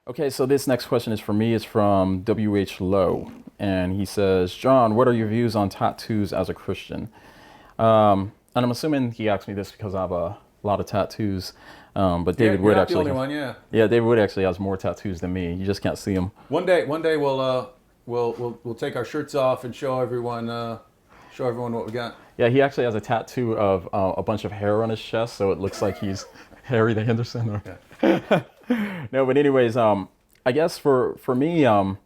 Okay, so this next question is for me. It's from WH Lowe, and he says, "John, what are your views on tattoos as a Christian?" And I'm assuming he asked me this because I have a lot of tattoos. But David You're Wood not the actually, only one, yeah. yeah, David Wood actually has more tattoos than me. You just can't see them. One day we'll take our shirts off and show everyone what we got. Yeah, he actually has a tattoo of a bunch of hair on his chest, so it looks like he's Harry the Henderson. Or... Yeah. No, but anyways, I guess for me,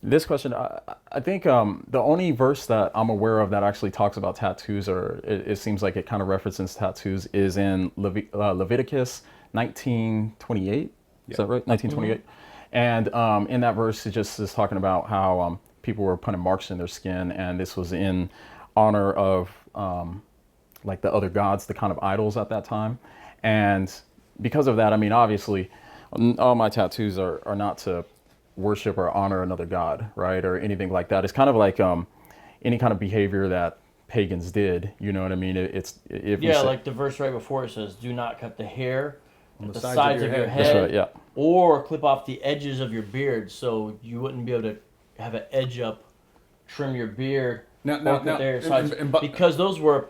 this question, I think the only verse that I'm aware of that actually talks about tattoos, or it seems like it kind of references tattoos, is in Leviticus 19:28. Is that right? 19:28. And in that verse, it just is talking about how people were putting marks in their skin, and this was in honor of like the other gods, the kind of idols at that time. And because of that, I mean, obviously, all my tattoos are not to worship or honor another god, right, or anything like that. It's kind of like any kind of behavior that pagans did. You know what I mean? It's if we Yeah, say, like the verse right before it says, "Do not cut the hair On at the the sides sides of of your your head." head, That's right, yeah. or clip off the edges of your beard, so you wouldn't be able to have an edge up, trim your beard, Now, or cut the hair sides, because those were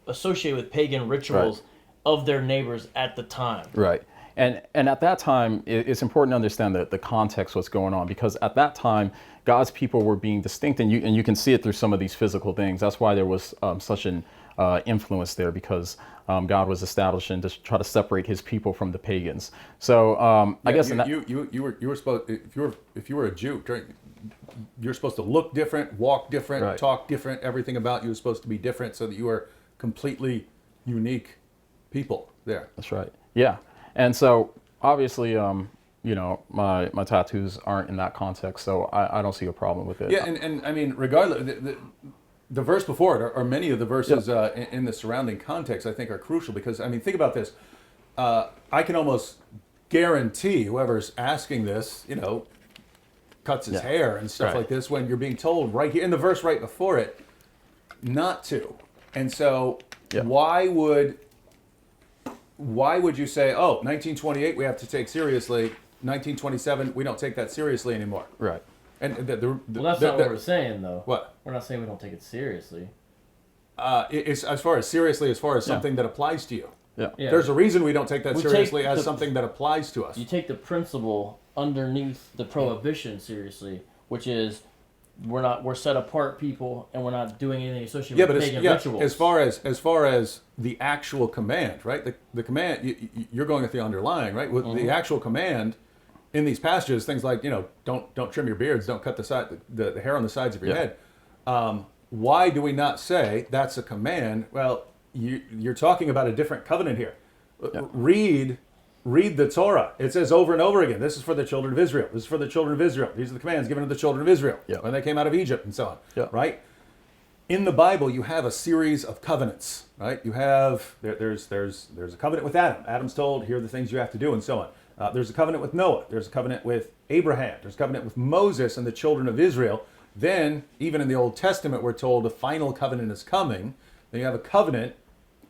associated with pagan rituals of their neighbors at the time. Right. And at that time, it's important to understand the context, what's going on, because at that time, God's people were being distinct, and you can see it through some of these physical things. That's why there was such an influence there, because God was establishing to try to separate His people from the pagans. So I guess you were supposed, if you were a Jew, you're supposed to look different, walk different, Right. talk different. Everything about you is supposed to be different, so that you are completely unique people there. That's right. Yeah. And so obviously, my tattoos aren't in that context, so I don't see a problem with it. Yeah, and I mean, regardless, the verse before it, or many of the verses in the surrounding context, I think are crucial, because, I mean, think about this. I can almost guarantee whoever's asking this, cuts his hair and stuff Right. like this, when you're being told right here in the verse right before it not to. And so Yeah. why would you say, 1928 we have to take seriously, 1927 we don't take that seriously anymore? Right. And Well, that's not what we're saying, though. What? We're not saying we don't take it seriously. It's as far as something that applies to you. Yeah. Yeah. There's a reason we don't take that We take seriously as the- something that applies to us. You take the principle underneath the prohibition seriously, which is we're set apart people, and we're not doing anything associated Yeah, with but pagan rituals. as far as the actual command, right? The command, you're going with the underlying, right? With the actual command in these passages, things like don't trim your beards, don't cut the hair on the sides of your Yeah. head. Why do we not say that's a command? Well, you're talking about a different covenant here. Yeah. Read the Torah. It says over and over again, this is for the children of Israel. This is for the children of Israel. These are the commands given to the children of Israel Yeah. when they came out of Egypt and so on. Yeah. Right? In the Bible, you have a series of covenants, right? You have, there's a covenant with Adam. Adam's told, here are the things you have to do, and so on. There's a covenant with Noah. There's a covenant with Abraham. There's a covenant with Moses and the children of Israel. Then, even in the Old Testament, we're told the final covenant is coming. Then you have a covenant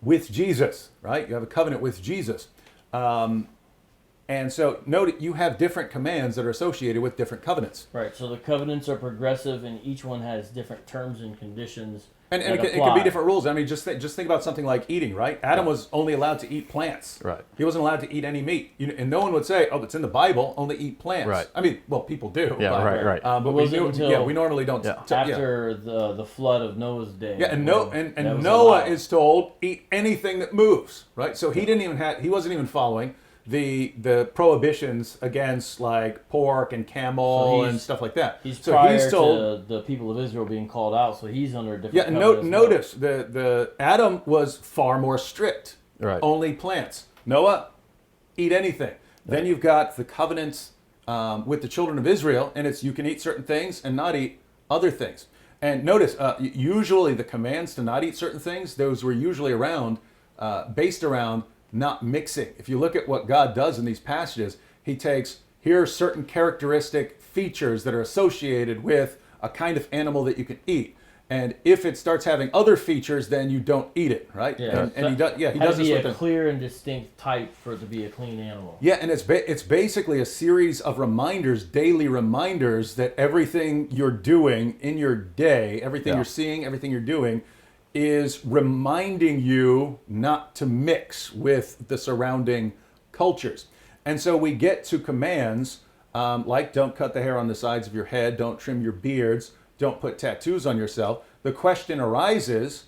with Jesus, right? You have a covenant with Jesus. And so, note, you have different commands that are associated with different covenants. Right, so the covenants are progressive, and each one has different terms and conditions. And that it can be different rules. I mean, just think about something like eating, right? Adam was only allowed to eat plants. Right. He wasn't allowed to eat any meat. And no one would say, it's in the Bible, only eat plants. Right. I mean, well, people do. Yeah, but, right. But Was it until we normally don't. Yeah. After the flood of Noah's day. Yeah, and that was Noah allowed. is told, eat anything that moves, right? So he wasn't even following the prohibitions against like pork and camel and stuff like that. He's so prior he's told, to the people of Israel being called out, so he's under a different yeah, and covenant as well. notice the Adam was far more strict. Right. Only plants. Noah, eat anything. Then you've got the covenants with the children of Israel, and it's you can eat certain things and not eat other things. And notice, usually the commands to not eat certain things, those were usually based around not mixing. If you look at what God does in these passages, he takes, here are certain characteristic features that are associated with a kind of animal that you can eat. And if it starts having other features, then you don't eat it, right? Yeah. And he does. Yeah, he Has does to this be with a the, clear and distinct type for it to be a clean animal. yeah, and it's basically a series of reminders, daily reminders that everything you're doing in your day, everything you're seeing, everything you're doing, is reminding you not to mix with the surrounding cultures. And so we get to commands like don't cut the hair on the sides of your head, don't trim your beards, don't put tattoos on yourself. The question arises,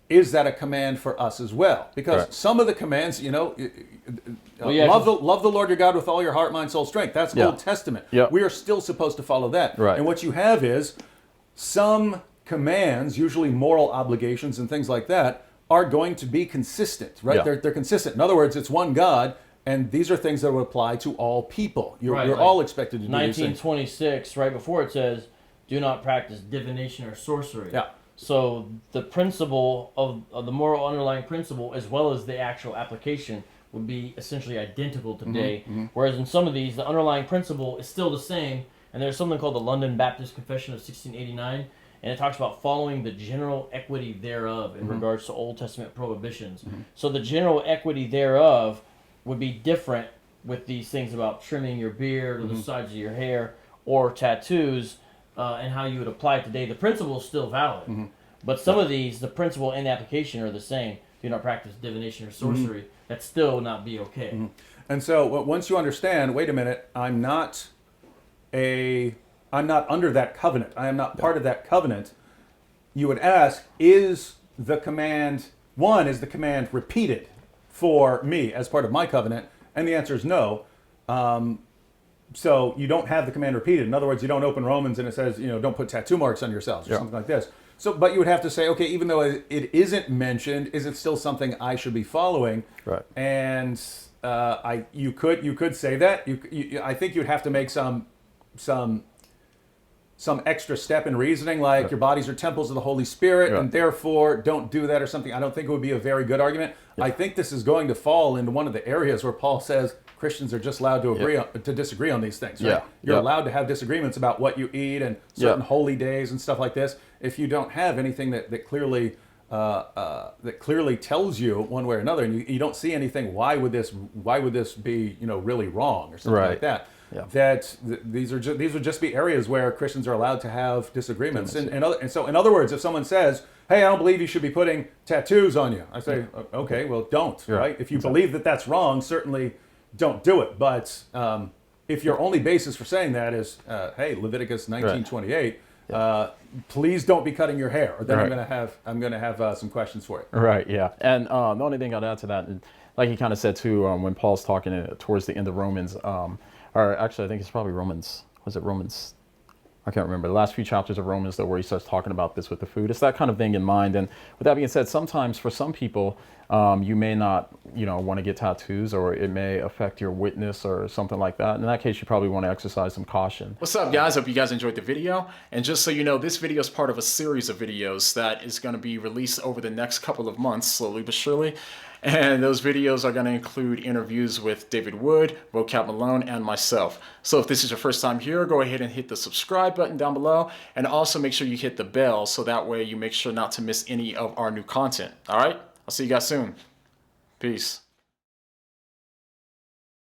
is that a command for us as well? Because some of the commands, love the Lord your God with all your heart, mind, soul, strength. That's Old Testament. Yeah. We are still supposed to follow that. Right. And what you have is some commands, usually moral obligations and things like that, are going to be consistent, right? Yeah. They're consistent. In other words, it's one God, and these are things that would apply to all people. You're Right, like all expected to do these things. 1926, right before it says, do not practice divination or sorcery. Yeah. So the principle of the moral underlying principle, as well as the actual application, would be essentially identical today. Whereas in some of these, the underlying principle is still the same. And there's something called the London Baptist Confession of 1689, and it talks about following the general equity thereof in regards to Old Testament prohibitions. So the general equity thereof would be different with these things about trimming your beard or the sides of your hair or tattoos. And how you would apply it today. The principle is still valid, but some of these, the principle and the application are the same. Do not practice divination or sorcery. That's still not be okay. And so once you understand, wait a minute, I'm not under that covenant. I am not part of that covenant. You would ask, is the command repeated for me as part of my covenant? And the answer is no. So you don't have the command repeated. In other words, you don't open Romans and it says, don't put tattoo marks on yourselves or something like this. So, but you would have to say, okay, even though it isn't mentioned, is it still something I should be following? Right. And you could say that. I think you'd have to make some extra step in reasoning, like your bodies are temples of the Holy Spirit, and therefore don't do that or something. I don't think it would be a very good argument. I think this is going to fall into one of the areas where Paul says Christians are just allowed to disagree on these things. Right? You're allowed to have disagreements about what you eat and certain holy days and stuff like this. If you don't have anything that clearly tells you one way or another, and you don't see anything, why would this be really wrong or something like that? Yeah. These would just be areas where Christians are allowed to have disagreements. And so in other words, if someone says, hey, I don't believe you should be putting tattoos on you, I say, okay, well, don't, right? If you believe that that's wrong, certainly don't do it. But if your only basis for saying that is, hey, Leviticus 19:28, please don't be cutting your hair, or then I'm gonna have some questions for you. Right. Yeah. And the only thing I'd add to that, like he kind of said too, when Paul's talking towards the end of Romans, or actually I think it's probably Romans. Was it Romans? I can't remember. The last few chapters of Romans, though, where he starts talking about this with the food. It's that kind of thing in mind. And with that being said, sometimes for some people, you may not, want to get tattoos, or it may affect your witness or something like that. In that case, you probably want to exercise some caution. What's up, guys? Hope you guys enjoyed the video. And just so you know, this video is part of a series of videos that is going to be released over the next couple of months, slowly but surely. And those videos are going to include interviews with David Wood, Vocab Malone, and myself. So if this is your first time here, go ahead and hit the subscribe button down below. And also make sure you hit the bell so that way you make sure not to miss any of our new content. All right? I'll see you guys soon. Peace.